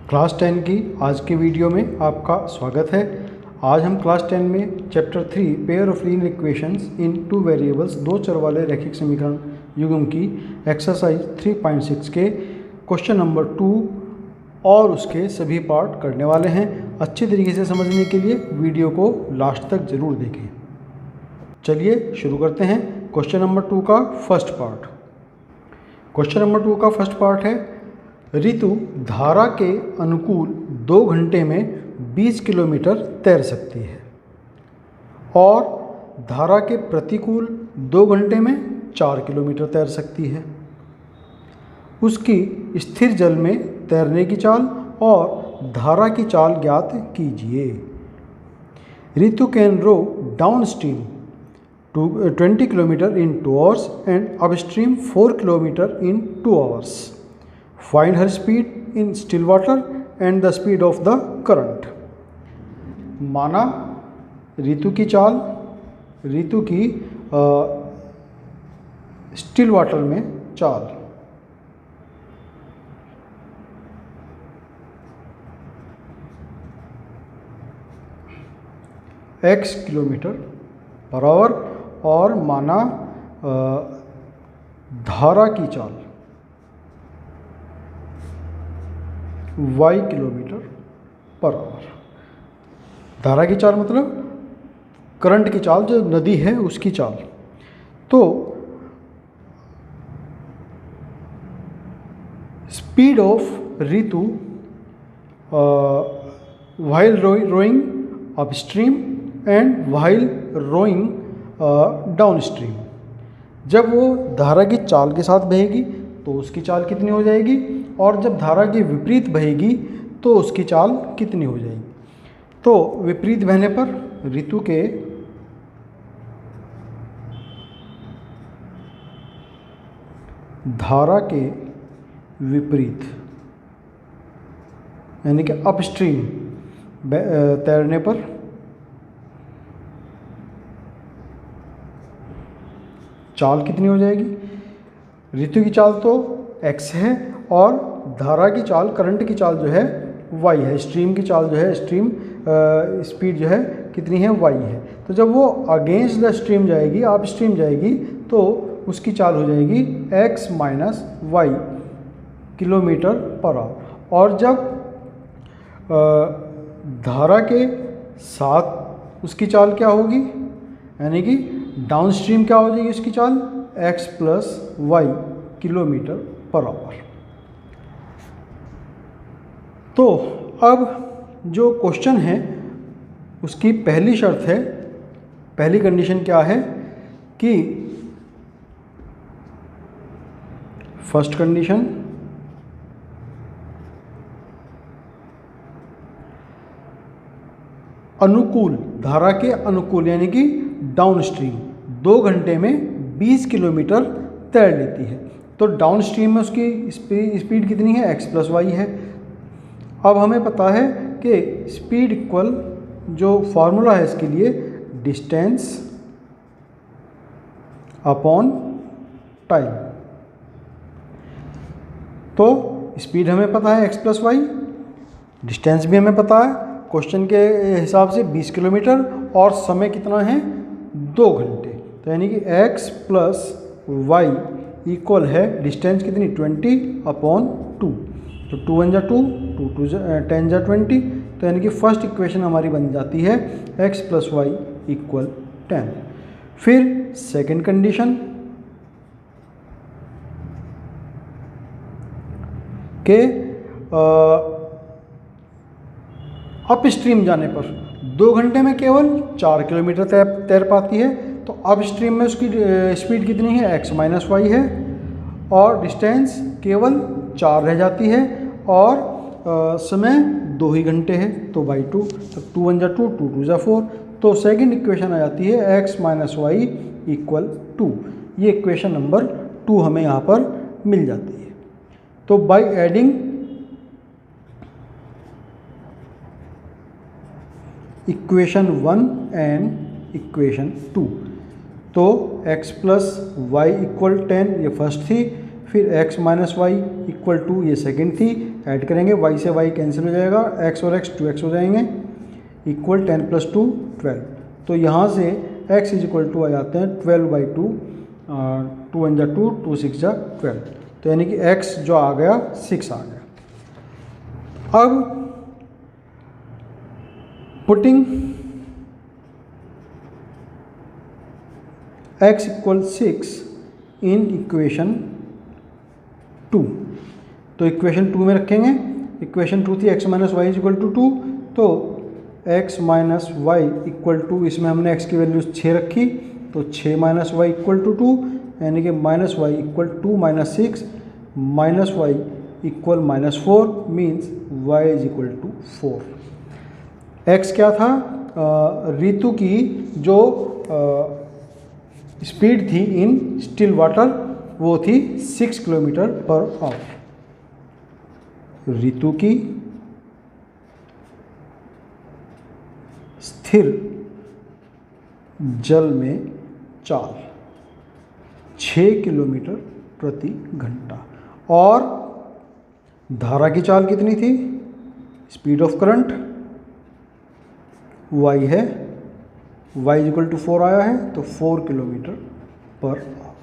Class 10 की आज के वीडियो में आपका स्वागत है। आज हम क्लास 10 में chapter 3 pair of linear equations in two variables दो चर वाले रैखिक समीकरण युग्म की एक्सरसाइज 3.6 के क्वेश्चन नंबर 2 और उसके सभी पार्ट करने वाले हैं। अच्छी तरीके से समझने के लिए वीडियो को लास्ट तक ज़रूर देखें। चलिए शुरू करते हैं। क्वेश्चन नंबर 2 का फर्स्ट पार्ट। क्वेश्चन नंबर 2 का फर्स्ट पार्ट है, ऋतु धारा के अनुकूल 2 घंटे में 20 किलोमीटर तैर सकती है और धारा के प्रतिकूल 2 घंटे में 4 किलोमीटर तैर सकती है। उसकी स्थिर जल में तैरने की चाल और धारा की चाल ज्ञात कीजिए। Ritu can row downstream 20 kilometres in 2 hours and upstream 4 kilometres in 2 hours. Find her speed in still water and the speed of the current. माना ऋतु की चाल, ऋतु की स्टिल वाटर में चाल। x किलोमीटर पर आवर और माना धारा की चाल y किलोमीटर पर आवर। धारा की चाल मतलब करंट की चाल, जो नदी है उसकी चाल। तो speed of Ritu while rowing upstream and while rowing downstream. जब वो धारा की चाल के साथ बहेगी तो उसकी चाल कितनी हो जाएगी, और जब धारा के विपरीत बहेगी तो उसकी चाल कितनी हो जाएगी। तो विपरीत बहने पर ऋतु के धारा के विपरीत यानी कि अपस्ट्रीम तैरने पर चाल कितनी हो जाएगी। ऋतु की चाल तो x है और धारा की चाल, करंट की चाल जो है y है। स्ट्रीम की चाल जो है, स्ट्रीम स्पीड जो है कितनी है, y है। तो जब वो अगेंस्ट द स्ट्रीम जाएगी, आप स्ट्रीम जाएगी, तो उसकी चाल हो जाएगी x minus y kilometre per hour. और जब धारा के साथ उसकी चाल क्या होगी, यानी कि डाउन स्ट्रीम क्या हो जाएगी उसकी चाल, x plus y kilometre per hour. तो अब जो क्वेश्चन है उसकी पहली शर्त है, पहली कंडीशन क्या है कि फर्स्ट कंडीशन अनुकूल, धारा के अनुकूल यानी कि डाउन स्ट्रीम 2 घंटे में 20 किलोमीटर तैर लेती है। तो डाउन स्ट्रीम में उसकी स्पीड कितनी है, x प्लस वाई है। अब हमें पता है कि स्पीड इक्वल, जो फार्मूला है इसके लिए, डिस्टेंस अपॉन टाइम। तो स्पीड हमें पता है x प्लस वाई, डिस्टेंस भी हमें पता है क्वेश्चन के हिसाब से 20 किलोमीटर, और समय कितना है 2 घंटे। तो यानी कि x प्लस वाई इक्वल है डिस्टेंस कितनी, 20 अपॉन 2। तो 2 1 जा 2, 2 2 10 जा 20। तो यानी कि फर्स्ट इक्वेशन हमारी बन जाती है x प्लस वाई इक्वल 10। फिर सेकंड कंडीशन के अप स्ट्रीम जाने पर 2 घंटे में केवल 4 किलोमीटर तैर पाती है। तो अप स्ट्रीम में उसकी स्पीड कितनी है, x माइनस वाई है, और डिस्टेंस केवल 4 रह जाती है, और समय 2 ही घंटे है, तो बाई 2। तो 2 1 जा 2, 2 2 जा 4। तो सेकंड इक्वेशन आ जाती है x माइनस वाई इक्वल 2। ये इक्वेशन नंबर 2 हमें यहाँ पर मिल जाती है। तो by adding equation 1 and equation 2, तो x प्लस वाई इक्वल 10 ये फर्स्ट थी। फिर x minus y equal to, ये सेकेंड थी, ऐड करेंगे, y से y कैंसिल हो जाएगा, x और x 2x हो जाएंगे, इक्वल 10 + 2 12। तो यहाँ से x इज इक्वल टू आ जाते हैं 12/2, 2 × 2 2 6 × 12, तो यानी कि x जो आ गया 6 आ गया। अब putting x equal 6 in equation 2, तो इक्वेशन 2 में रखेंगे। इक्वेशन 2 थी x minus y equal to 2, तो x minus y equal to, इसमें हमने x की वैल्यू 6 रखी, तो 6 माइनस वाई इक्वल टू 2, यानी कि minus y equal 2 minus 6 minus y equal -4 means y is equal to 4। x क्या था, ऋतु की जो स्पीड थी इन स्टिल वाटर वो थी 6 किलोमीटर पर आवर। ऋतु की स्थिर जल में चाल 6 किलोमीटर प्रति घंटा, और धारा की चाल कितनी थी, स्पीड ऑफ करंट y है, y इज इक्वल टू 4 आया है, तो 4 kilometre per our.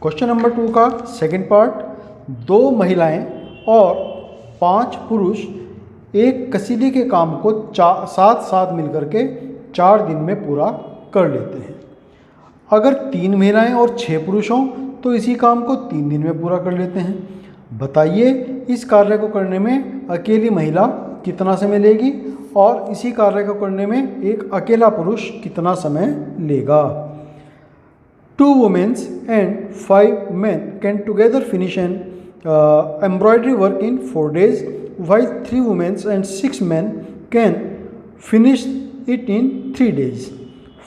Question number 2 का सेकंड पार्ट, 2 महिलाएं और 5 पुरुष एक कसीदे के काम को साथ साथ मिलकर के 4 दिन में पूरा कर लेते हैं। अगर 3 महिलाएं और 6 पुरुष हों तो इसी काम को 3 दिन में पूरा कर लेते हैं। बताइए इस कार्य को करने में अकेली महिला कितना समय लेगी और इसी कार्य को करने में एक अकेला पुरुष कितना समय लेगा। 2 women and 5 men can together finish an embroidery work in 4 days, while 3 women and 6 men can finish it in 3 days.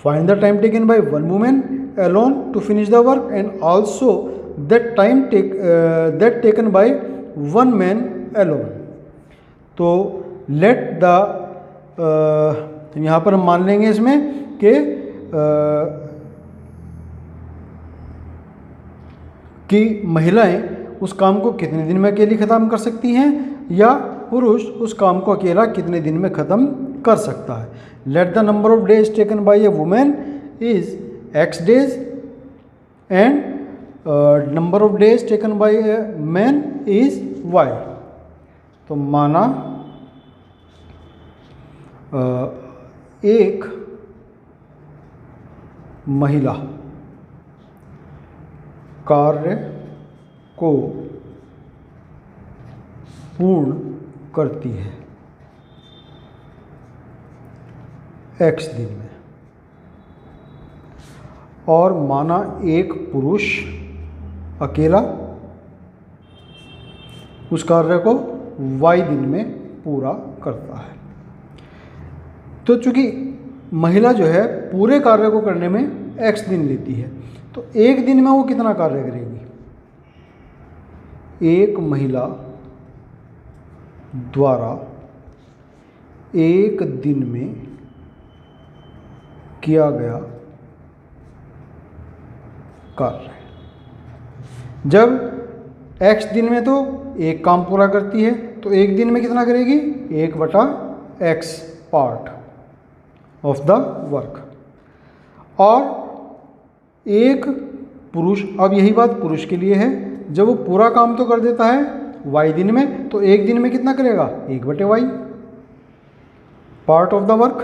Find the time taken by 1 woman alone to finish the work and also that time that taken by 1 man alone. तो let the यहाँ पर हम मान लेंगे इसमें कि महिलाएं उस काम को कितने दिन में अकेली ख़त्म कर सकती हैं या पुरुष उस काम को अकेला कितने दिन में ख़त्म कर सकता है। Let the number of days taken by A women is x days and number of days taken by a man is y। तो माना एक महिला कार्य को पूर्ण करती है x दिन में, और माना एक पुरुष अकेला उस कार्य को y दिन में पूरा करता है। तो चूंकि महिला जो है पूरे कार्य को करने में x दिन लेती है, तो एक दिन में वो कितना कार्य करेगी। एक महिला द्वारा एक दिन में किया गया कार्य, जब x दिन में तो एक काम पूरा करती है, तो एक दिन में कितना करेगी, 1/x part of the work. और एक पुरुष, अब यही बात पुरुष के लिए है, जब वो पूरा काम तो कर देता है y दिन में, तो एक दिन में कितना करेगा, 1/y part of the work.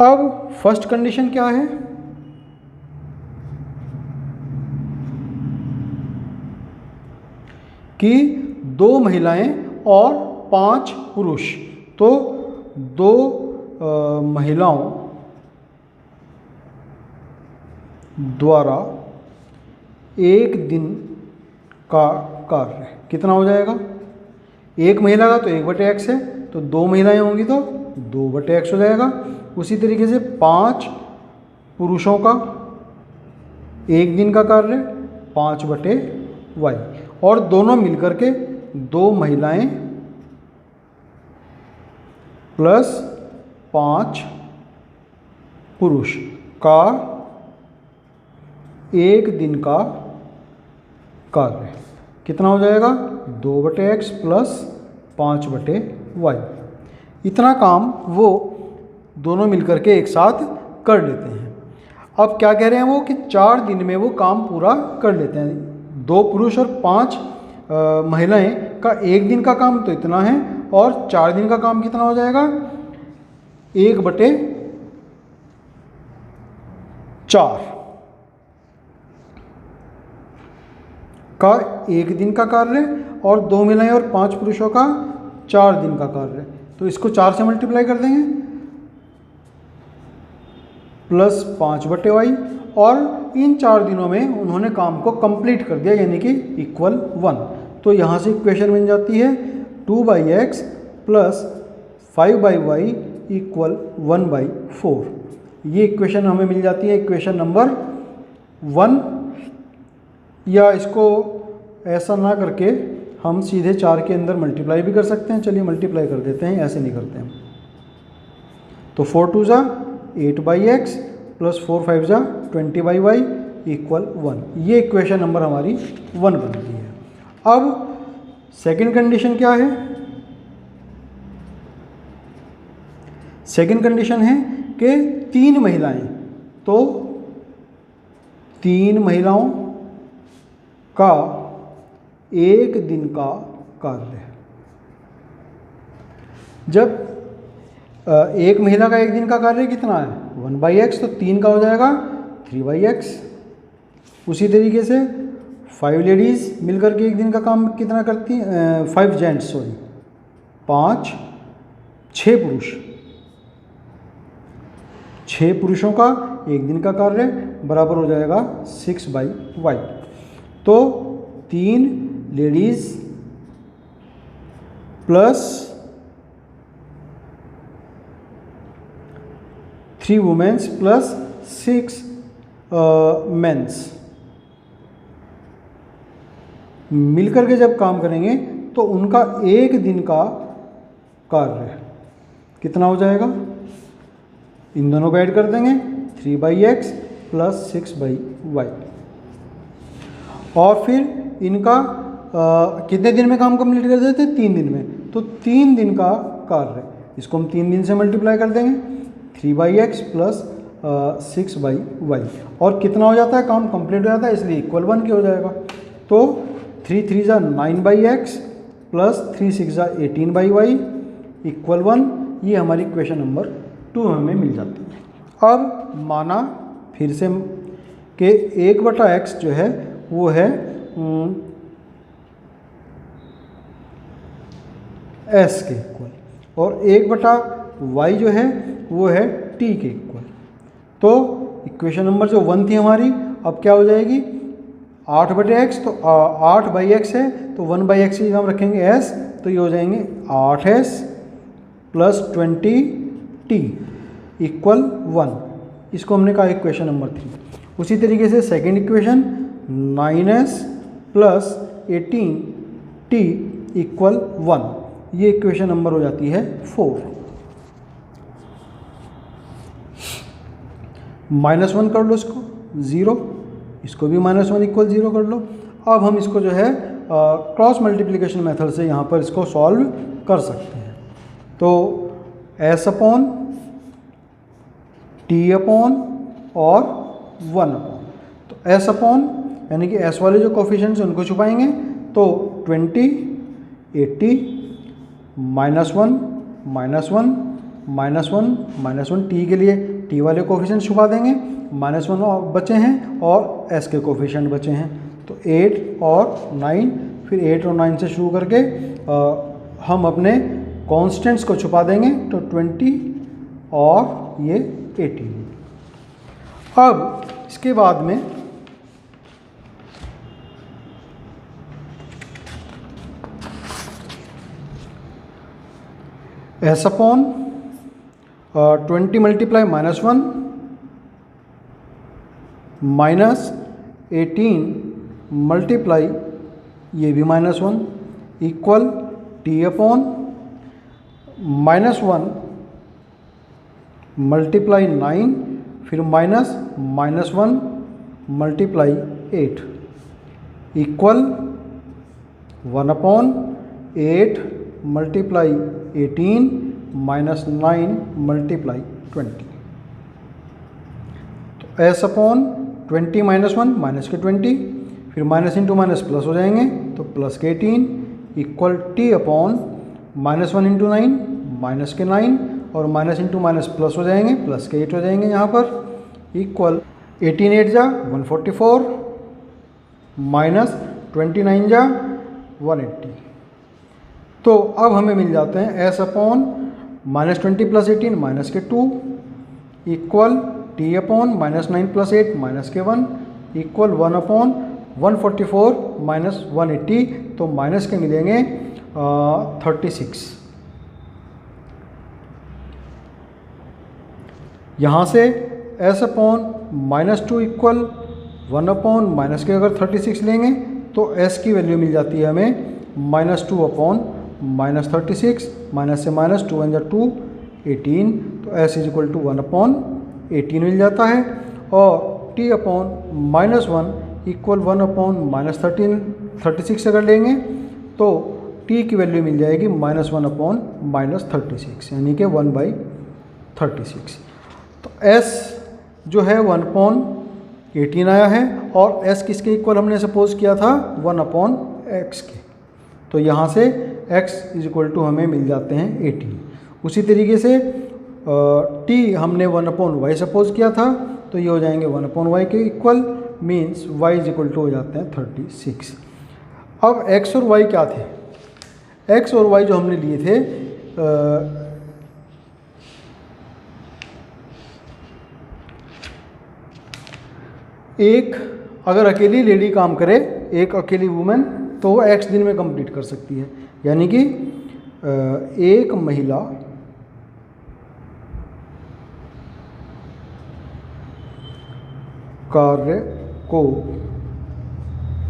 अब फर्स्ट कंडीशन क्या है, कि 2 महिलाएं और 5 पुरुष, तो 2 महिलाओं द्वारा एक दिन का कार्य कितना हो जाएगा, एक महिला का तो 1/x है, तो 2 महिलाएं होंगी तो 2/x हो जाएगा। उसी तरीके से 5 पुरुषों का एक दिन का कार्य 5/y, और दोनों मिलकर के 2 महिलाएं प्लस 5 पुरुष का एक दिन का कार्य कितना हो जाएगा, 2/x प्लस 5/y। इतना काम वो दोनों मिलकर के एक साथ कर लेते हैं। अब क्या कह रहे हैं वो कि 4 दिन में वो काम पूरा कर लेते हैं। 2 पुरुष और 5 महिलाएं का एक दिन का काम तो इतना है, और 4 दिन का काम कितना हो जाएगा, 1/4 का एक दिन का कार्य, और 2 महिलाएं और 5 पुरुषों का 4 दिन का कार्य। तो इसको 4 से मल्टीप्लाई कर देंगे, प्लस 5/y, और इन 4 दिनों में उन्होंने काम को कंप्लीट कर दिया, यानी कि =1। तो यहाँ से इक्वेशन बन जाती है 2/x प्लस 5/y = 1/4। ये इक्वेशन हमें मिल जाती है इक्वेशन नंबर 1। या इसको ऐसा ना करके हम सीधे 4 के अंदर मल्टीप्लाई भी कर सकते हैं। चलिए मल्टीप्लाई कर देते हैं, ऐसे नहीं करते हैं। तो 4 2 8/x प्लस 4 5 20/y = 1। ये इक्वेशन नंबर हमारी 1 बनती है। अब सेकंड कंडीशन क्या है, सेकंड कंडीशन है कि 3 महिलाएं, तो 3 महिलाओं का एक दिन का कार्य है। जब एक महिला का एक दिन का कार्य कितना है, 1/x, तो 3 का हो जाएगा 3/x। उसी तरीके से 5 लेडीज़ मिलकर के एक दिन का काम कितना करती हैं, 5 जेंट्स 6 पुरुष, 6 पुरुषों का एक दिन का कार्य बराबर हो जाएगा 6/y। तो 3 ladies plus 3 womens plus 6 mens मिलकर के जब काम करेंगे तो उनका एक दिन का कार्य कितना हो जाएगा, इन दोनों को ऐड कर देंगे 3/x प्लस 6/y। और फिर इनका कितने दिन में काम कंप्लीट कर देते हैं, 3 दिन में। तो 3 दिन का कार्य, इसको हम 3 दिन से मल्टीप्लाई कर देंगे, 3/x प्लस 6/y। और कितना हो जाता है, काम कंप्लीट हो जाता है, इसलिए =1 के हो जाएगा। तो 3 3 9/x प्लस 3 6 18/y =1। ये हमारी इक्वेशन नंबर 2 हमें मिल जाती है। अब माना फिर से कि 1/x जो है वो है s के इक्वल, और 1/y जो है वो है t के इक्वल। तो इक्वेशन नंबर जो 1 थी हमारी, अब क्या हो जाएगी, 8/x, तो 8/x है, तो 1/x की जगह हम रखेंगे s, तो ये हो जाएंगे 8s प्लस 20t = 1। इसको हमने कहा इक्वेशन नंबर 3। उसी तरीके से second equation 9s plus 18t = 1। ये इक्वेशन नंबर हो जाती है 4। -1 कर लो इसको 0, इसको भी -1 = 0 कर लो। अब हम इसको जो है क्रॉस मल्टीप्लिकेशन मेथड से यहाँ पर इसको सॉल्व कर सकते हैं। तो s/t और 1/। तो s/, यानी कि s वाले जो कोफिशिएंट्स हैं उनको छुपाएंगे, तो 20 80 -1 -1 -1 t के लिए t वाले कोफिशिएंट छुपा देंगे, -1 बचे हैं और s के कोफिशिएंट बचे हैं। तो 8 और 9, फिर 8 और 9 से शुरू करके हम अपने कॉन्स्टेंट्स को छुपा देंगे, तो 20 और ये 18। अब इसके बाद में s/20 मल्टीप्लाई -1 -18 मल्टीप्लाई ये भी -1 इक्वल t/-1 मल्टीप्लाई 9, फिर -1 multiply 8 equal 1/8 multiply 18 minus 9 multiply 20। तो s अपॉन 20 माइनस 1 माइनस के 20, फिर माइनस इंटू माइनस प्लस हो जाएंगे तो प्लस के 18 equal t upon minus 1 into 9 minus के 9 और माइनस इंटू माइनस प्लस हो जाएंगे, प्लस के 8 हो जाएंगे यहाँ पर इक्वल 18 8 जा 144 माइनस 29 जा 180। तो अब हमें मिल जाते हैं s upon minus 20 plus 18 minus के 2 equal t upon minus 9 plus 8 minus के 1 इक्वल 1 अपॉन 144 माइनस 180। तो माइनस के मिलेंगे 36। यहाँ से s upon minus 2 equal 1 upon minus के अगर 36 लेंगे तो s की वैल्यू मिल जाती है हमें माइनस 2 अपॉन माइनस 36, माइनस से माइनस 2 1 2 18। तो s is equal to 1 upon 18 मिल जाता है। और t upon minus 1 equal 1 upon minus 36 अगर लेंगे तो t की वैल्यू मिल जाएगी माइनस 1 अपॉन माइनस 36 यानी कि 1/36। तो s जो है 1 अपॉन 18 आया है और s किसके इक्वल हमने सपोज किया था 1 अपॉन x के। तो यहाँ से x इज इक्वल टू हमें मिल जाते हैं 18। उसी तरीके से t हमने 1 अपॉन y सपोज किया था तो ये हो जाएंगे 1 अपॉन y के equal, means y is equal to हो जाते हैं 36। अब x और y क्या थे? x और y जो हमने लिए थे एक अगर अकेली लेडी काम करे, एक अकेली वुमेन, तो वो x दिन में कंप्लीट कर सकती है। यानी कि एक महिला कार्य को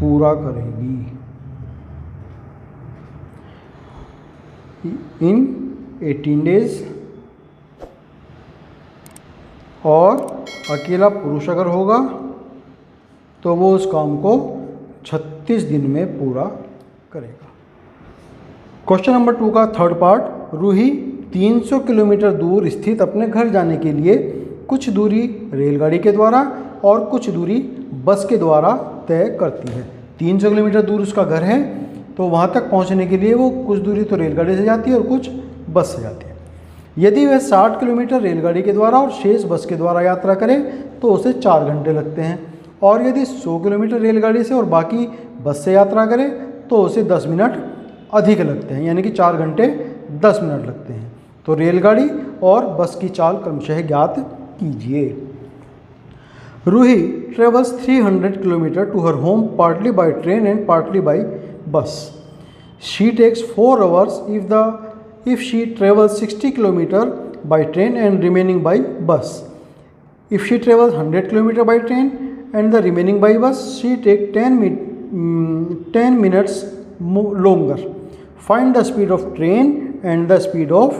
पूरा करेगी इन 18 डेज, और अकेला पुरुष अगर होगा तो वो उस काम को 36 दिन में पूरा करेगा। क्वेश्चन नंबर 2 का थर्ड पार्ट। रूही 300 किलोमीटर दूर स्थित अपने घर जाने के लिए कुछ दूरी रेलगाड़ी के द्वारा और कुछ दूरी बस के द्वारा तय करती है। 300 किलोमीटर दूर उसका घर है तो वहाँ तक पहुँचने के लिए वो कुछ दूरी तो रेलगाड़ी से जाती है और कुछ बस से जाती है। यदि वह 60 किलोमीटर रेलगाड़ी के द्वारा और शेष बस के द्वारा यात्रा करे तो उसे 4 घंटे लगते हैं, और यदि 100 किलोमीटर रेलगाड़ी से और बाकी बस से यात्रा करे तो उसे 10 मिनट अधिक लगते हैं, यानी कि 4 घंटे 10 मिनट लगते हैं। तो रेलगाड़ी और बस की चाल क्रमशः ज्ञात कीजिए। Ruhi travels 300 kilometres to her home partly by train and partly by bus. She takes 4 hours if she travels 60 kilometer by train and remaining by bus. If she travels 100 kilometer by train and the remaining by bus, she take 10 minutes longer. Find the speed of train and the speed of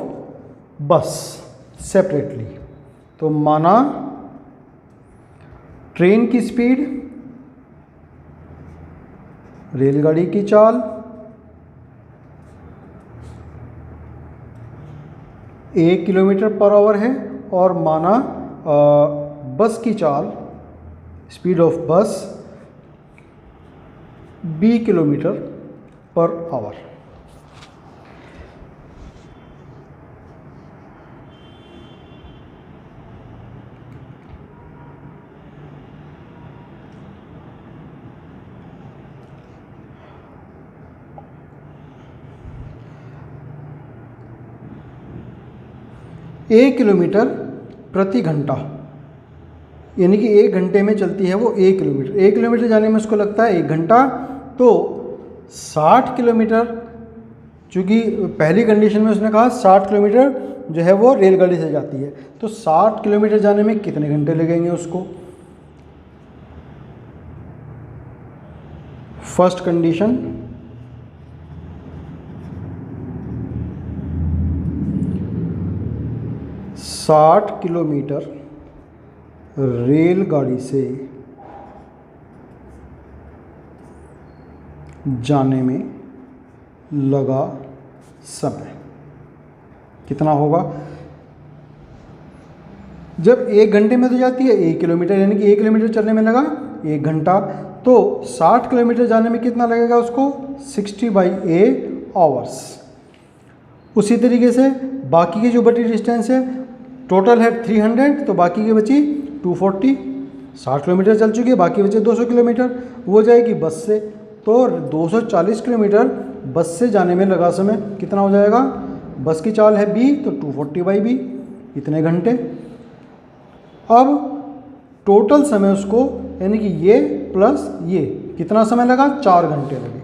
bus separately. तो माना train की speed, रेलगाड़ी की चाल, 1 kilometre per our है, और माना बस की चाल, स्पीड ऑफ बस 20 किलोमीटर पर आवर। एक किलोमीटर प्रति घंटा, यानी कि 1 घंटे में चलती है वो 1 किलोमीटर। 1 किलोमीटर जाने में उसको लगता है 1 घंटा। तो 60 किलोमीटर, चूँकि पहली कंडीशन में उसने कहा 60 किलोमीटर जो है वो रेलगाड़ी से जाती है, तो 60 किलोमीटर जाने में कितने घंटे लगेंगे उसको? फर्स्ट कंडीशन, साठ किलोमीटर रेलगाड़ी से जाने में लगा समय कितना होगा? जब 1 घंटे में तो जाती है 1 किलोमीटर, यानी कि 1 किलोमीटर चलने में लगा 1 घंटा, तो 60 किलोमीटर जाने में कितना लगेगा उसको? 60/A hours. उसी तरीके से बाकी की जो बची डिस्टेंस है, टोटल है 300, तो बाकी की बची 240। 60 किलोमीटर चल चुकी है, बाकी बचे 200 किलोमीटर, वो जाएगी बस से। तो 240 किलोमीटर बस से जाने में लगा समय कितना हो जाएगा? बस की चाल है B, तो 240/B, इतने घंटे। अब टोटल समय उसको, यानी कि ये प्लस ये, कितना समय लगा? 4 घंटे लगे।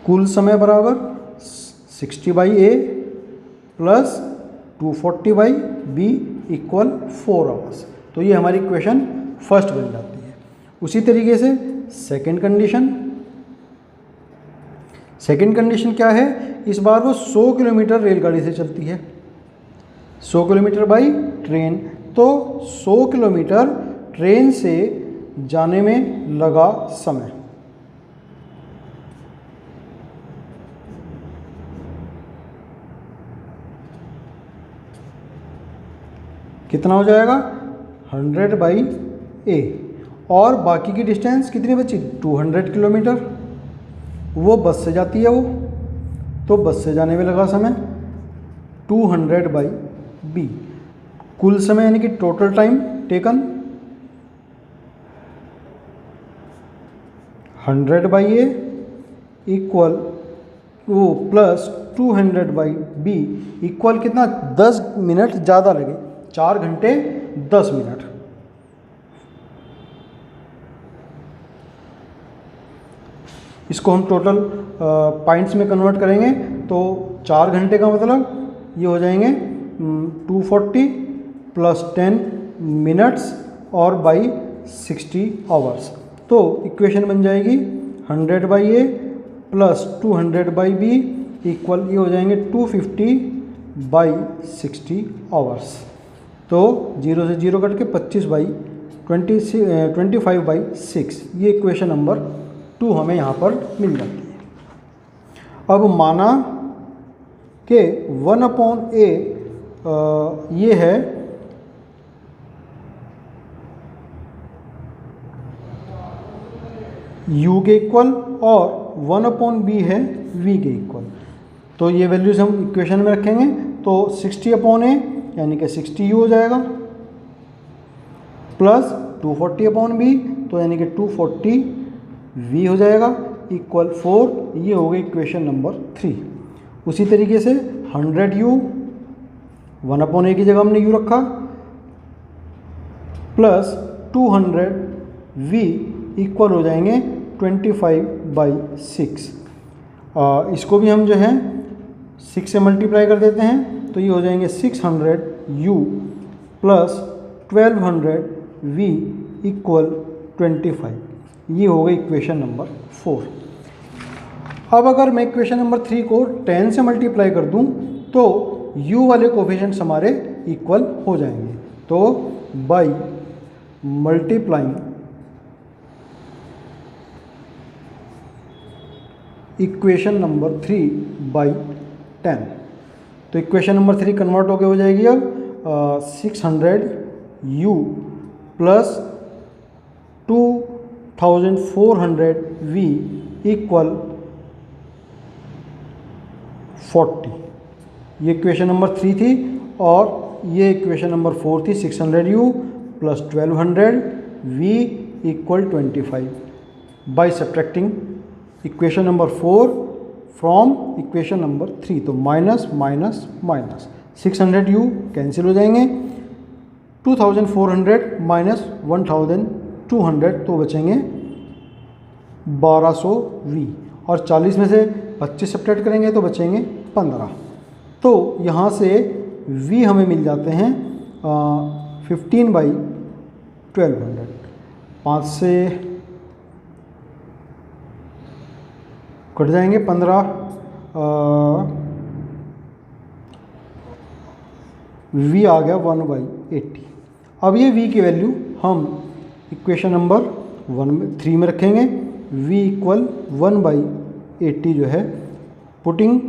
कुल समय बराबर 60/A plus 240/B equal 4 hours. तो ये हमारी इक्वेशन फर्स्ट बन जाती है। उसी तरीके से सेकंड कंडीशन क्या है? इस बार वो 100 किलोमीटर रेलगाड़ी से चलती है, 100 किलोमीटर बाई ट्रेन, तो 100 किलोमीटर ट्रेन से जाने में लगा समय कितना हो जाएगा? 100/A। और बाकी की डिस्टेंस कितनी बची? 200 किलोमीटर, वो बस से जाती है वो, तो बस से जाने में लगा समय 200/B। कुल समय यानी कि total time taken 100/A equal वो प्लस 200/B इक्वल कितना? 10 मिनट ज़्यादा लगे, 4 घंटे 10 मिनट। इसको हम टोटल पॉइंट्स में कन्वर्ट करेंगे, तो 4 घंटे का मतलब ये हो जाएंगे 240 प्लस 10 मिनट्स और बाई 60 आवर्स। तो इक्वेशन बन जाएगी 100/A प्लस 200/B इक्वल ये हो जाएंगे 250/60 आवर्स। तो 0 से 0 कट के 25/6, ये इक्वेशन नंबर 2 हमें यहाँ पर मिल जाती है। अब माना कि 1/A ये है U के इक्वल और 1/B है V के इक्वल। तो ये वैल्यूज हम इक्वेशन में रखेंगे, तो 60/A यानी कि 60U हो जाएगा, प्लस 240/B तो यानी कि 240V हो जाएगा, इक्वल 4। ये हो गई इक्वेशन नंबर 3। उसी तरीके से 100U, 1/A की जगह हमने U रखा, प्लस 200V इक्वल हो जाएंगे 25/6। इसको भी हम जो है 6 से मल्टीप्लाई कर देते हैं, तो ये हो जाएंगे 600U प्लस 1200V इक्वल 25। ये हो गई इक्वेशन नंबर 4। अब अगर मैं इक्वेशन नंबर 3 को 10 से मल्टीप्लाई कर दूं, तो U वाले कोफिशिएंट्स हमारे इक्वल हो जाएंगे। तो बाई मल्टीप्लाइंग इक्वेशन नंबर 3/10, तो इक्वेशन नंबर 3 कन्वर्ट होकर हो जाएगी अब 600U प्लस 2400V इक्वल 40। ये इक्वेशन नंबर 3 थी, और ये इक्वेशन नंबर 4 थी 600U plus 1200V equal 25 by subtracting equation number 4 from equation number 3। तो minus minus minus 600U cancel हो जाएंगे, 2400 माइनस 1200 तो बचेंगे 1200V, और 40 में से 25 सब्ट्रैक्ट करेंगे तो बचेंगे 15। तो यहाँ से V हमें मिल जाते हैं 15/1200। 5 से कट जाएंगे 15, V आ गया 1/80। अब ये V की वैल्यू हम इक्वेशन नंबर 3 में रखेंगे, v इक्वल 1/80 जो है, putting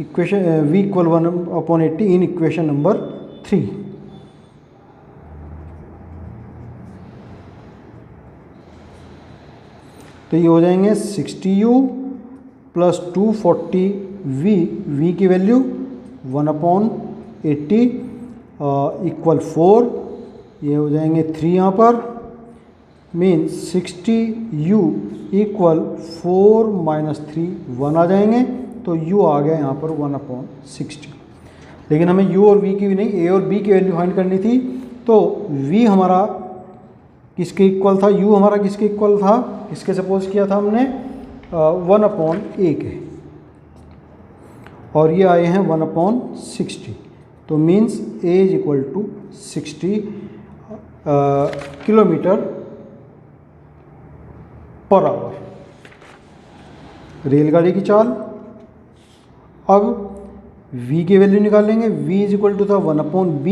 equation v equal 1/80 in equation number 3। तो ये हो जाएंगे 60u प्लस 240v, v की वैल्यू 1/80 इक्वल 4, ये हो जाएंगे 3 यहाँ पर, मीन्स 60u इक्वल 4 - 3 1 आ जाएंगे। तो u आ गया यहाँ पर 1/60। लेकिन हमें u और v की भी नहीं, a और b की वैल्यू फाइंड करनी थी। तो v हमारा किसके इक्वल था, u हमारा किसके इक्वल था, किसके सपोज किया था हमने 1/a के, और ये आए हैं 1/60। तो means a is equal to 60 kilometre per hour. रेलगाड़ी की चाल। अब v की वैल्यू निकालेंगे, v इज इक्वल टू था 1/b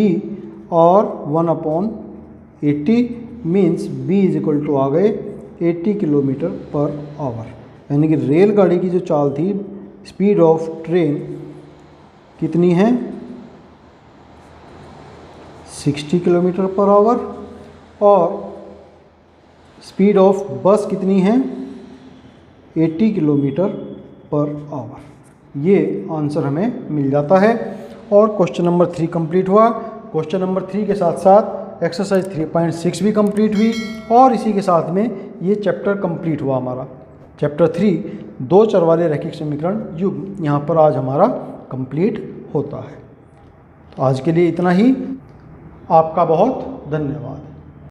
और 1/80, means b is equal to आ गए 80 किलोमीटर पर आवर। यानी कि रेलगाड़ी की जो चाल थी, स्पीड ऑफ ट्रेन कितनी है, 60 किलोमीटर पर आवर, और स्पीड ऑफ बस कितनी है, 80 किलोमीटर पर आवर। ये आंसर हमें मिल जाता है। और क्वेश्चन नंबर 3 कंप्लीट हुआ। क्वेश्चन नंबर 3 के साथ साथ एक्सरसाइज 3.6 भी कंप्लीट हुई, और इसी के साथ में ये चैप्टर कंप्लीट हुआ हमारा। चैप्टर 3 दो चर वाले रैखिक समीकरण युग्म यहाँ पर आज हमारा कंप्लीट होता है। तो आज के लिए इतना ही। आपका बहुत धन्यवाद।